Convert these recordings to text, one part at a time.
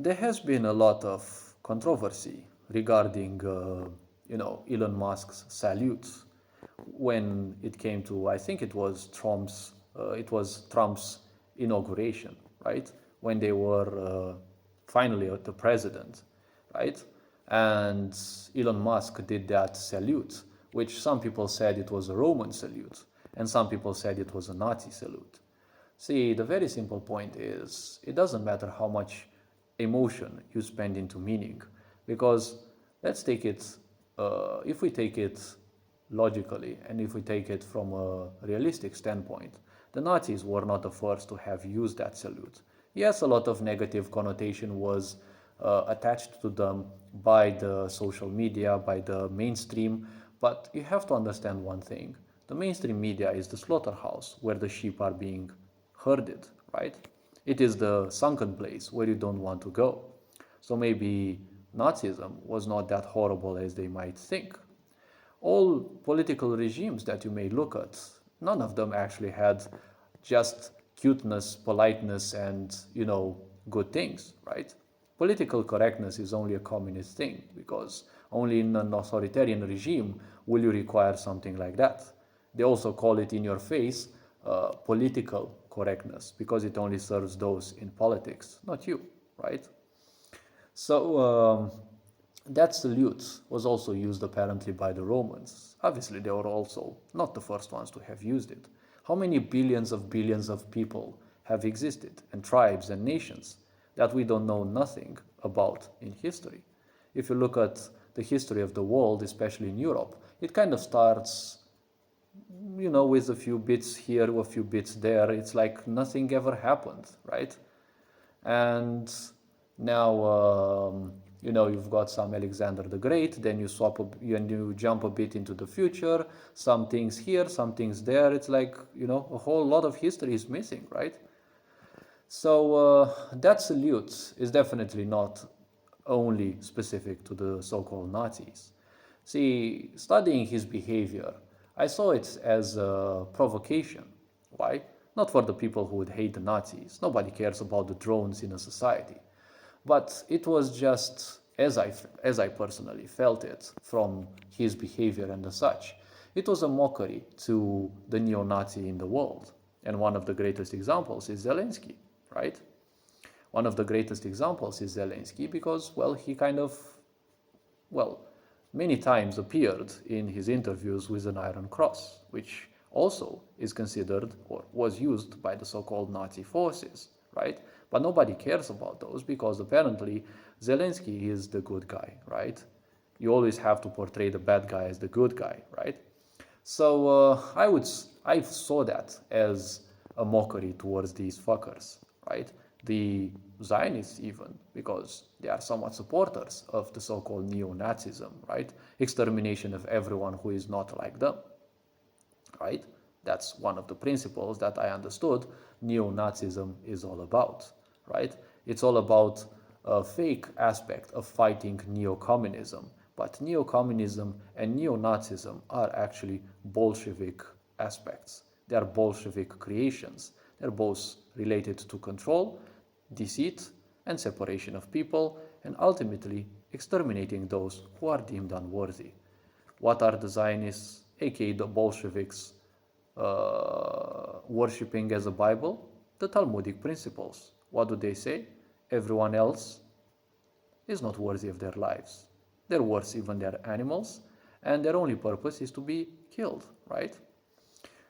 There has been a lot of controversy regarding, Elon Musk's salutes when it came to, I think it was Trump's inauguration, right? When they were finally the president, right? And Elon Musk did that salute, which some people said it was a Roman salute, and some people said it was a Nazi salute. See, the very simple point is it doesn't matter how much emotion you spend into meaning, because let's take it, if we take it logically and if we take it from a realistic standpoint, the Nazis were not the first to have used that salute. Yes, a lot of negative connotation was attached to them by the social media, by the mainstream, but you have to understand one thing. The mainstream media is the slaughterhouse where the sheep are being herded, right? It is the sunken place where you don't want to go. So maybe Nazism was not that horrible as they might think. All political regimes that you may look at, none of them actually had just cuteness, politeness, and, good things, right? Political correctness is only a communist thing because only in an authoritarian regime will you require something like that. They also call it in your face political correctness because it only serves those in politics, not you, right? So that salute was also used apparently by the Romans. Obviously, they were also not the first ones to have used it. How many billions of people have existed, and tribes and nations, that we don't know nothing about in history? If you look at the history of the world, especially in Europe, it kind of starts, with a few bits here, a few bits there. It's like nothing ever happened, right? And now, you've got some Alexander the Great, then you jump a bit into the future, some things here, some things there. It's like, a whole lot of history is missing, right? So that salute is definitely not only specific to the so-called Nazis. See, studying his behavior, I saw it as a provocation. Why? Not for the people who would hate the Nazis. Nobody cares about the drones in a society. But it was just, as I personally felt it from his behavior and such, it was a mockery to the neo-Nazi in the world. And one of the greatest examples is Zelensky, right? One of the greatest examples is Zelensky because, well, he kind of, well, many times appeared in his interviews with an Iron Cross, which also is considered or was used by the so-called Nazi forces, right? But nobody cares about those because apparently Zelensky is the good guy, right? You always have to portray the bad guy as the good guy, right? So I saw that as a mockery towards these fuckers, right? The Zionists even, because they are somewhat supporters of the so-called neo-Nazism, right? Extermination of everyone who is not like them, right? That's one of the principles that I understood neo-Nazism is all about, right? It's all about a fake aspect of fighting neo-communism, but neo-communism and neo-Nazism are actually Bolshevik aspects. They are Bolshevik creations. They're both related to control, deceit, and separation of people, and ultimately exterminating those who are deemed unworthy. What are the Zionists, aka the Bolsheviks, worshipping as a Bible? The Talmudic principles. What do they say? Everyone else is not worthy of their lives. They're worse even their animals, and their only purpose is to be killed, right?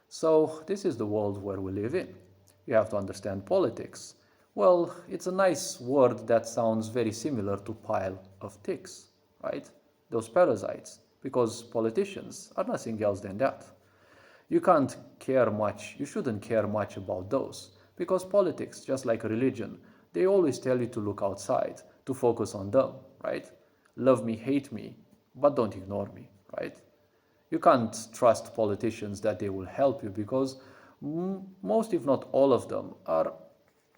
So this is the world where we live in. You have to understand politics. Well, it's a nice word that sounds very similar to pile of ticks, right? Those parasites, because politicians are nothing else than that. You can't care much, you shouldn't care much about those, because politics, just like religion, they always tell you to look outside, to focus on them, right? Love me, hate me, but don't ignore me, right? You can't trust politicians that they will help you because most, if not all of them, are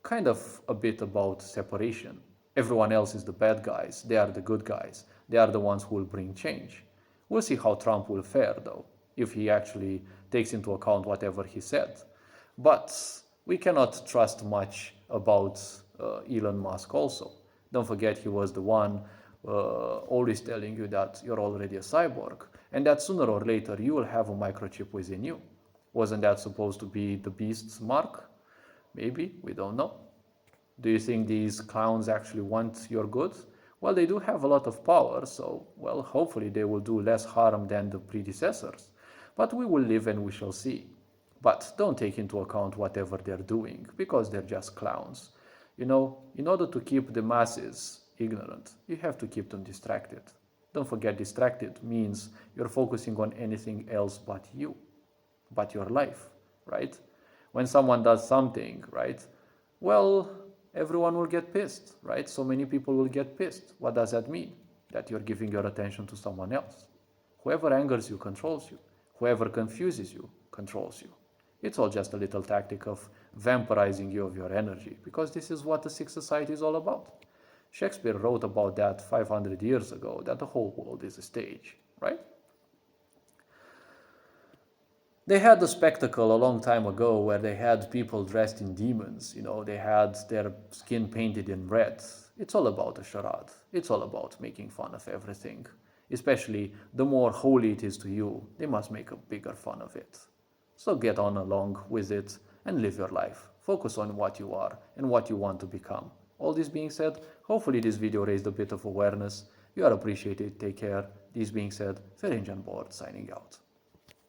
kind of a bit about separation. Everyone else is the bad guys, they are the good guys, they are the ones who will bring change. We'll see how Trump will fare, though, if he actually takes into account whatever he said. But we cannot trust much about Elon Musk also, Don't forget he was the one always telling you that you're already a cyborg and that sooner or later you will have a microchip within you. Wasn't that supposed to be the beast's mark? Maybe, we don't know. Do you think these clowns actually want your good? Well, they do have a lot of power, so, well, hopefully they will do less harm than the predecessors. But we will live and we shall see. But don't take into account whatever they're doing, because they're just clowns. You know, in order to keep the masses ignorant, you have to keep them distracted. Don't forget, distracted means you're focusing on anything else but you, but your life, right? When someone does something, right? Well, everyone will get pissed, right? So many people will get pissed. What does that mean? That you're giving your attention to someone else. Whoever angers you controls you. Whoever confuses you controls you. It's all just a little tactic of vampirizing you of your energy, because this is what the sick society is all about. Shakespeare wrote about that 500 years ago, that the whole world is a stage, right? They had a spectacle a long time ago where they had people dressed in demons, they had their skin painted in red. It's all about a charade. It's all about making fun of everything. Especially the more holy it is to you, they must make a bigger fun of it. So get on along with it and live your life. Focus on what you are and what you want to become. All this being said, hopefully this video raised a bit of awareness. You are appreciated. Take care. This being said, Ferenc on board, signing out.